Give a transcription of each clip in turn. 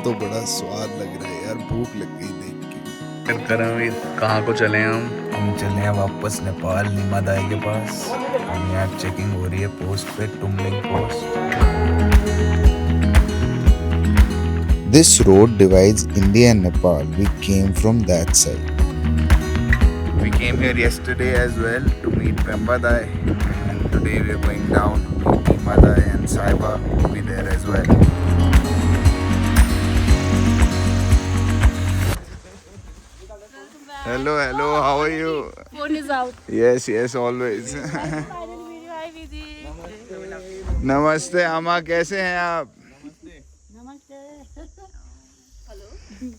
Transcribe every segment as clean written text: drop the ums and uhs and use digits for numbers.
तो बड़ा स्वाद लग रहा है यार, भूख लग गई देख के। करमवीर, कहाँ को चले हम चले हैं वापस नेपाल, नीमा दाई के पास। हम यहाँ चेकिंग हो रही है पोस्ट पे, टुमलिंग post. This road divides India and Nepal. We came from that side. We came here yesterday as well to meet Pemba Dai, and today we are going down to meet Nima Dai, and Saiba will be there as well. Hello, how are you? Phone is out. Yes, always. नमस्ते अम्मा, कैसे हैं आप?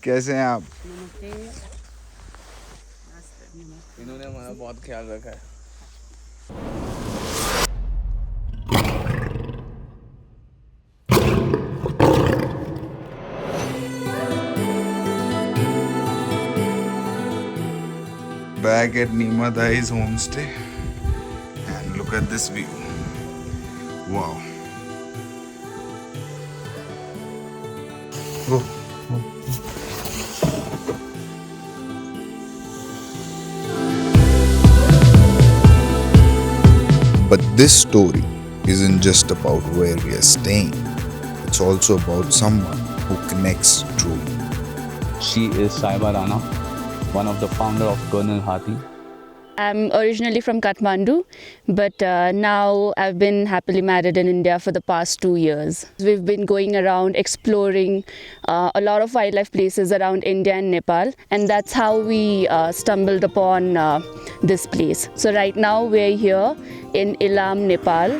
कैसे हैं आप? इन्होंने हमारा बहुत ख्याल रखा है। Back at Nima Dai's homestay, and look at this view. Wow. But this story isn't just about where we are staying. It's also about someone who connects truly. She is Saiba Rana, one of the founder of Colonel Hathi. I'm originally from Kathmandu, but now I've been happily married in India for the past 2 years. We've been going around exploring a lot of wildlife places around India and Nepal, and that's how we stumbled upon this place. So right now we're here in Ilam, Nepal.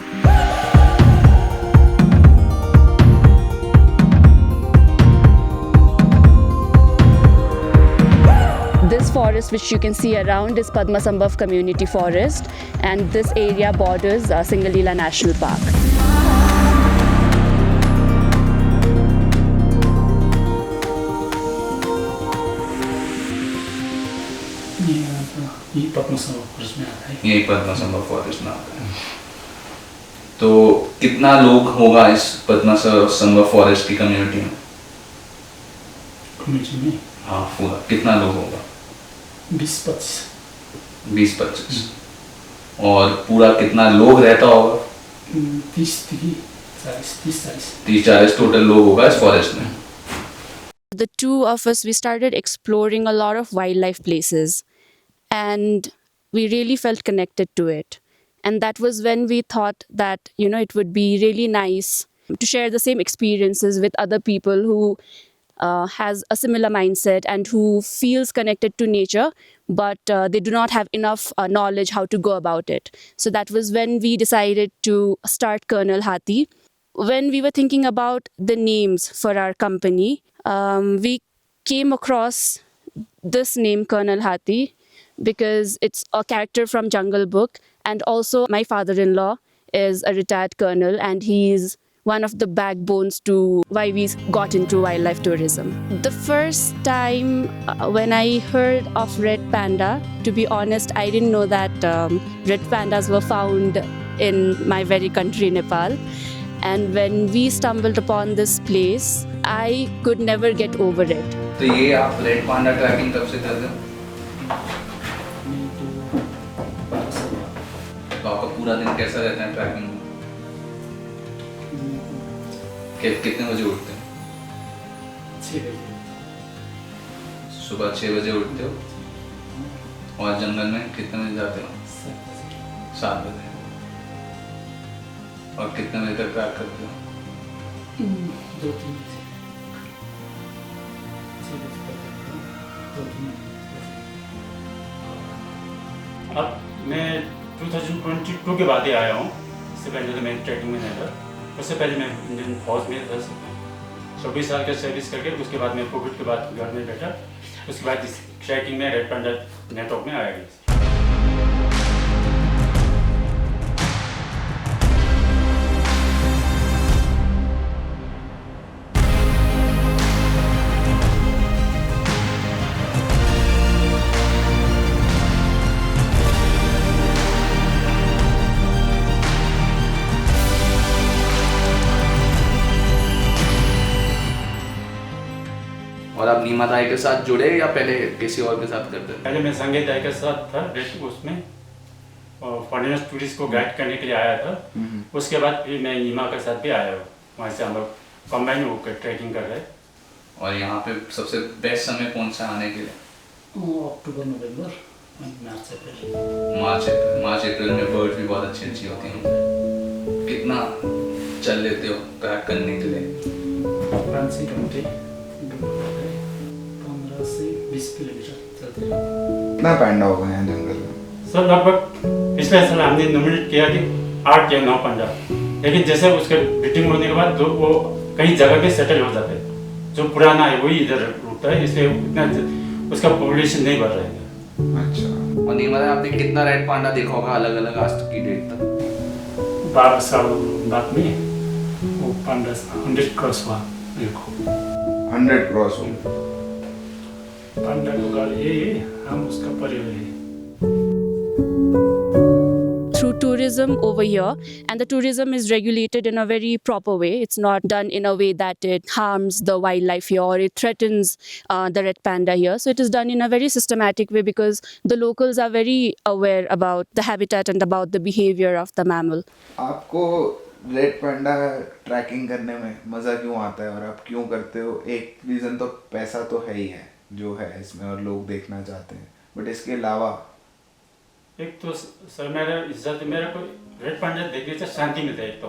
This forest which you can see around is Padmasambhav Community Forest, and this area borders Singalila National Park. यही Padmasambhava forest में आता है। यही Padmasambhava forest में आता है। तो कितना लोग होगा इस पद्मसंभव फॉरेस्ट की कम्युनिटी में? कम्युनिटी में हाँ, पूरा कितना लोग होगा? 20-25 और पूरा कितना लोग रहता होगा? 30-40 टोटल लोग होगा इस फॉरेस्ट में। The two of us, we started exploring a lot of wildlife places, and we really felt connected to it. And that was when we thought that, it would be really nice to share the same experiences with other people who has a similar mindset and who feels connected to nature, but they do not have enough knowledge how to go about it. So that was when we decided to start Colonel Hathi. When we were thinking about the names for our company, we came across this name Colonel Hathi because it's a character from Jungle Book, and also my father-in-law is a retired colonel, and he's one of the backbones to why we got into wildlife tourism. The first time when I heard of red panda, to be honest, I didn't know that red pandas were found in my very country, Nepal. And when we stumbled upon this place, I could never get over it. तो ये आप red panda trekking कब से कर रहे हो? तो आपका पूरा दिन कैसा रहता है ट्रैकिंग में? कितने बजे उठते हैं? 6 बजे सुबह 6 बजे उठते हो और जंगल में कितने बजे जाते हो? 7 बजे। और कितने बजे तक ट्रैक करते हो? 2-3 बजे। 6 बजे तक करता हूँ, 2-3 बजे। अब मैं 2022 के बाद ही आया हूँ। इससे पहले तो मैं ट्रैकिंग में नहीं था। उससे पहले मैं इंडियन फौज में था। 26 साल का सर्विस करके उसके बाद मैं कोविड के बाद घर में बैठा। उसके बाद इस ट्रैकिंग में रेड पांडा नेटवर्क में आया गया। नीमा दाई के साथ जुड़े या पहले किसी और के साथ करते थे? पहले मैं संजय दाई के साथ था उसमें, और फॉरेनर्स टूरिस्ट को गाइड करने के लिए आया था। उसके बाद फिर मैं नीमा के साथ भी आया हूँ, वहाँ से हम लोग कंबाइन होकर ट्रैकिंग कर रहे हैं। और यहाँ पे सबसे बेस्ट समय कौन सा आने के लिए? अक्टूबर नवंबर मार्च अप्रैल। मार्च अप्रैल में बर्ड भी बहुत अच्छी अच्छी होती हैं। कितना चल लेते हो ट्रैक करने के लिए? 15 से 20 किलोमीटर चलते हैं। कितना पैंडा होगा यहाँ जंगल में? सर लगभग पिछले साल हमने नॉमिनेट किया कि 8 या 9 पंडा, लेकिन जैसे उसके ब्रीडिंग होने के बाद तो वो कई जगह पे सेटल हो जाते हैं। जो पुराना है वही इधर रुकता है, इसलिए इतना उसका पॉपुलेशन नहीं बढ़ रहा है। अच्छा। और नीमा दाई आपने कितना रेड पांडा देखा होगा अलग अलग आज तक की डेट तक? 12 साल बाद में वो पांडा 100 क्रॉस हुआ मेरे को। 100 क्रॉस हो। पांडा को गाल ये हम उसका परिवार है। Through tourism over here, and the tourism is regulated in a very proper way. It's not done in a way that it harms the wildlife here or it threatens the red panda here. So it is done in a very systematic way because the locals are very aware about the habitat and about the behavior of the mammal. आपको red पैंडा trekking करने में मज़ा क्यों आता है और आप क्यों करते हो? एक रीज़न तो पैसा तो है ही है जो है इसमें और लोग देखना चाहते हैं, बट इसके अलावा एक तो सर मेरा को रेड पांडा देखने से शांति मिलता है। एक तो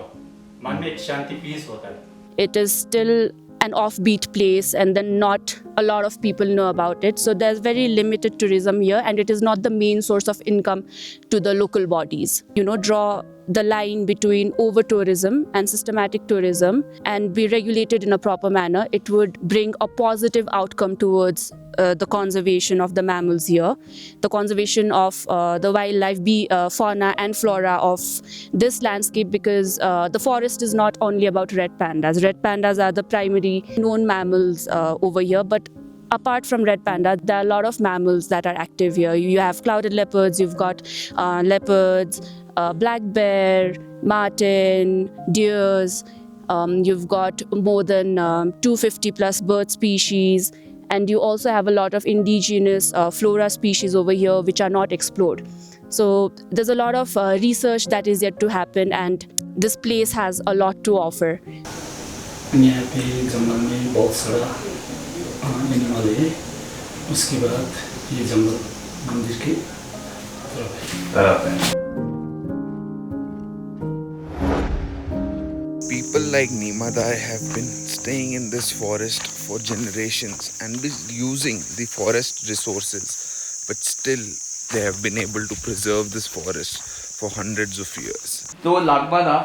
मन में एक शांति पीस होता है। It is still an offbeat place and then not a lot of people know about it. So there's very limited tourism here and it is not the main source of income to the local bodies. Draw the line between over tourism and systematic tourism and be regulated in a proper manner. It would bring a positive outcome towards the conservation of the mammals here, the conservation of the wildlife, fauna and flora of this landscape, because the forest is not only about red pandas. Red pandas are the primary known mammals over here, but apart from red panda, there are a lot of mammals that are active here. You have clouded leopards, you've got leopards, black bear, marten, deers, you've got more than 250 plus bird species, and you also have a lot of indigenous flora species over here which are not explored. So there's a lot of research that is yet to happen, and this place has a lot to offer. यहाँ पे जंगल में बहुत सारा animal है। उसके बाद ये जंगल मंदिर के तरफ है। People like Neema Dai have been staying in this forest for generations and been using the forest resources, but still they have been able to preserve this forest for hundreds of years. तो लागबादा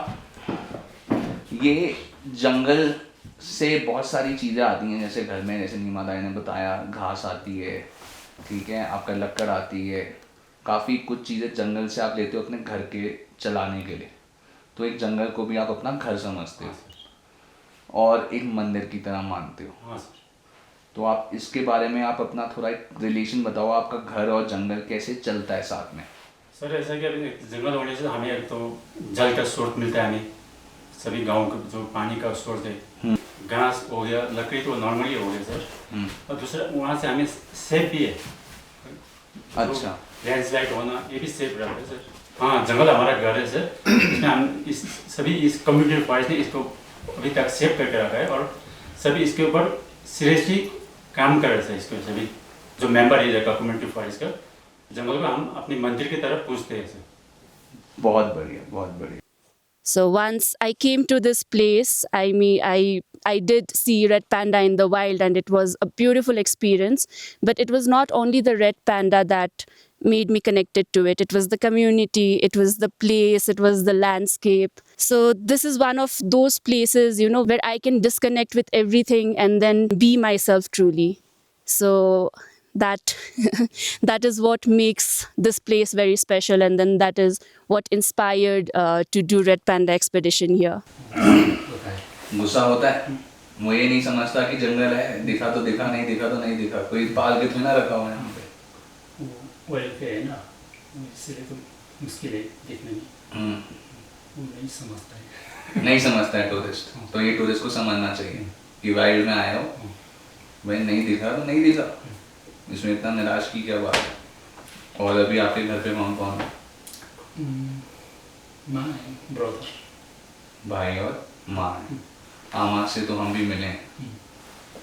ये जंगल से बहुत सारी चीज़ें आती हैं, जैसे घर में, जैसे नीमा दाई ने बताया, घास आती है, ठीक है, आपका लक्कड़ आती है, काफ़ी कुछ चीज़ें जंगल से आप लेते हो अपने घर के चलाने के लिए। तो एक जंगल को भी आप अपना घर समझते हो और एक मंदिर की तरह मानते हो। हाँ सर। तो आप इसके बारे में आप अपना थोड़ा एक रिलेशन बताओ, आपका घर और जंगल कैसे चलता है साथ में? सर ऐसा कि अभी जंगल होने से हमें एक तो जल का स्रोत मिलता है, हमें सभी गाँव का जो पानी का स्रोत है, घास हो गया, लकड़ी तो नॉर्मली हो गया सर, और दूसरा वहाँ से हमें सेफ भी है। अच्छा, लैंडस्लाइड होना ये भी सेफ रहता है सर। हाँ, जंगल हमारा घर है सर, इसमें हम इस कम्युनिटी फॉरेस्ट ने इसको अभी तक सेव करके रखा है और सभी इसके ऊपर सीरियसली काम कर रहे हैं। इसको सभी जो मेंबर है कम्युनिटी फॉरेस्ट का, जंगल को हम अपनी मंदिर की तरफ पूछते हैं सर। बहुत बढ़िया, बहुत बढ़िया। So once I came to this place, I did see red panda in the wild, and it was a beautiful experience. But it was not only the red panda that made me connected to it. It was the community, it was the place, it was the landscape. So this is one of those places, where I can disconnect with everything and then be myself truly. So that is what makes this place very special, and then that is what inspired to do Red Panda expedition here. गुस्सा होता है, वो ये नहीं समझता कि जंगल है, दिखा तो दिखा, नहीं दिखा तो नहीं दिखा, कोई पाल के थोड़ी ना रखा हुआ है यहाँ पे। वो पे है ना, इसलिए तो मुश्किल है देखने में। वो नहीं समझता है। नहीं समझता है टूरिस्ट, तो ये टूरिस्ट को समझना चाहिए कि वाइल्ड में आए हो, भाई नहीं दिखा तो नहीं दिखा, इसमें इतना निराश की क्या बात है। और अभी आपके घर पे कौन कौन है? माँ ब्रदर। भाई और माँ है। माँ से तो हम भी मिले हैं,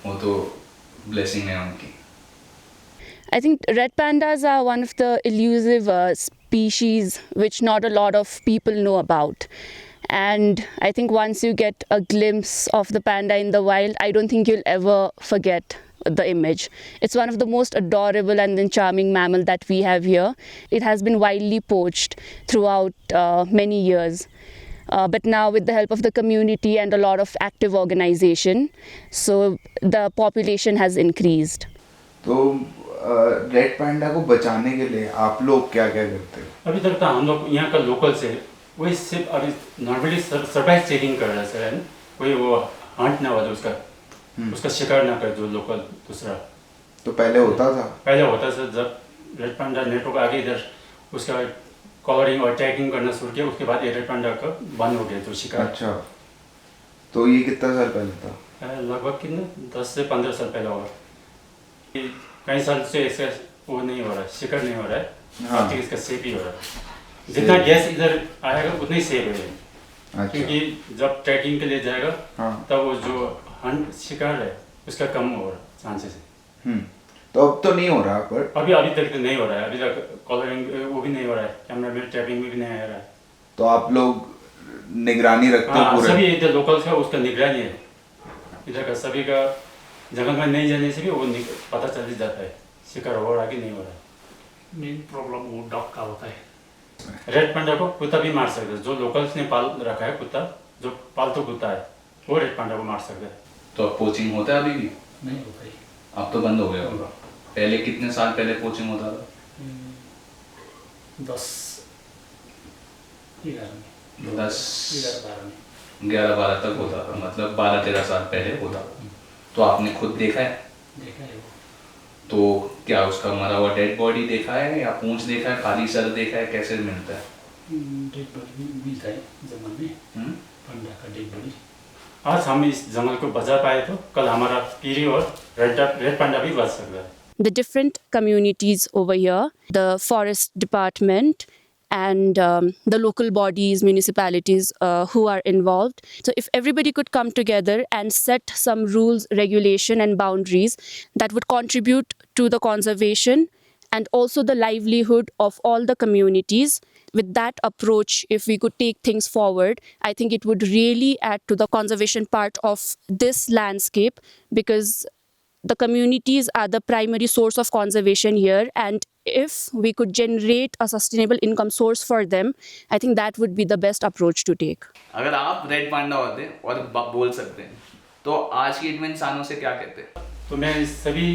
वो तो ब्लेसिंग है उनकी। I think red pandas are one of the elusive species which not a lot of people know about. And I think once you get a glimpse of the panda in the wild, I don't think you'll ever forget the image. It's one of the most adorable and then charming mammal that we have here. It has been widely poached throughout many years. But now with the help of the community and a lot of active organization, so the population has increased. तो red पैंडा को बचाने के लिए आप लोग क्या क्या करते हो? अभी तक तो हम लोग यहाँ का लोकल से वही सिर्फ अभी नॉर्मली सरप्राइज चेकिंग कर रहा है सर, कोई वो हंट ना हो जाए उसका शिकार ना करे जो लोकल दूसरा। तो पहले होता था? पहले होता सर, जब रेड पांडा नेटवर्क आगे इधर उसका कवरिंग और टैगिंग करना शुरू किया, उसके बाद ये रेड पांडा का बंद हो गया जो शिकार। अच्छा, तो ये कितना साल पहले था? लगभग कितने 10 से 15 साल पहले होगा। कई साल से इसका वो नहीं हो रहा है, शिकार नहीं हो रहा है। हाँ। इसका सेफ ही हो रहा है, जितना गैस इधर आएगा उतना ही सेफ है। अच्छा। क्योंकि जब ट्रैकिंग के लिए जाएगा हाँ। तब वो जो हंट शिकार है उसका कम हो रहा है चांसेस। तो अब तो नहीं हो रहा, पर अभी तक तो नहीं हो रहा है, अभी तक कॉलरिंग वो भी नहीं हो रहा है, कैमरा में ट्रैपिंग में भी नहीं आ रहा है। तो आप लोग निगरानी रखते हो पूरे? सभी इधर लोकल का उसका निगरानी है, इधर का सभी का जंगल में नहीं जाने से भी वो पता चल ही जाता है शिकार हो रहा है कि नहीं हो रहा है। मेन प्रॉब्लम वो डॉग का होता है। रेड पांडा को कुत्ता भी मार सकता है, जो लोकल्स ने पाल रखा है कुत्ता, जो पालतू कुत्ता है वो रेड पांडा को मार सकता है। तो अब पोचिंग होता है अभी भी? नहीं होता है। अब तो बंद हो गया होगा। पहले कितने साल पहले पोचिंग होता था? 10 11 में 10 11 में 11-12 तक होता था, मतलब 12-13 साल पहले होता था। तो आपने खुद देखा है? देखा है वो। तो क्या उसका मरा हुआ डेड बॉडी देखा है या पूंछ देखा है, खाली सर देखा है, कैसे मिलता है? डेड बॉडी मिलता है जंगल में, पांडा का डेड बॉडी। आज हम इस जंगल को बचा पाए तो कल हमारा पीरी और रेड पांडा भी बच सकता है। The different communities over here, the forest department and the local bodies, municipalities who are involved. So if everybody could come together and set some rules, regulation and boundaries that would contribute to the conservation and also the livelihood of all the communities, with that approach, if we could take things forward, I think it would really add to the conservation part of this landscape, because the communities are the primary source of conservation here, and if we could generate a sustainable income source for them, I think that would be the best approach to take. अगर आप red panda होते और बोल सकते हैं तो आज की डेट में इंसानों से क्या कहते हैं? तो मैं सभी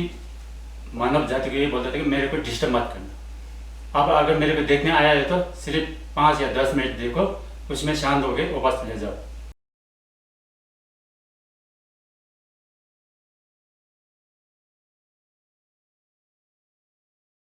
मानव जाति को ये बोलता था कि मेरे को डिस्टर्ब मत करना। अब अगर मेरे को देखने आया है तो सिर्फ 5 या 10 मिनट देखो, उसमें शांत हो गए वापस चले जाओ।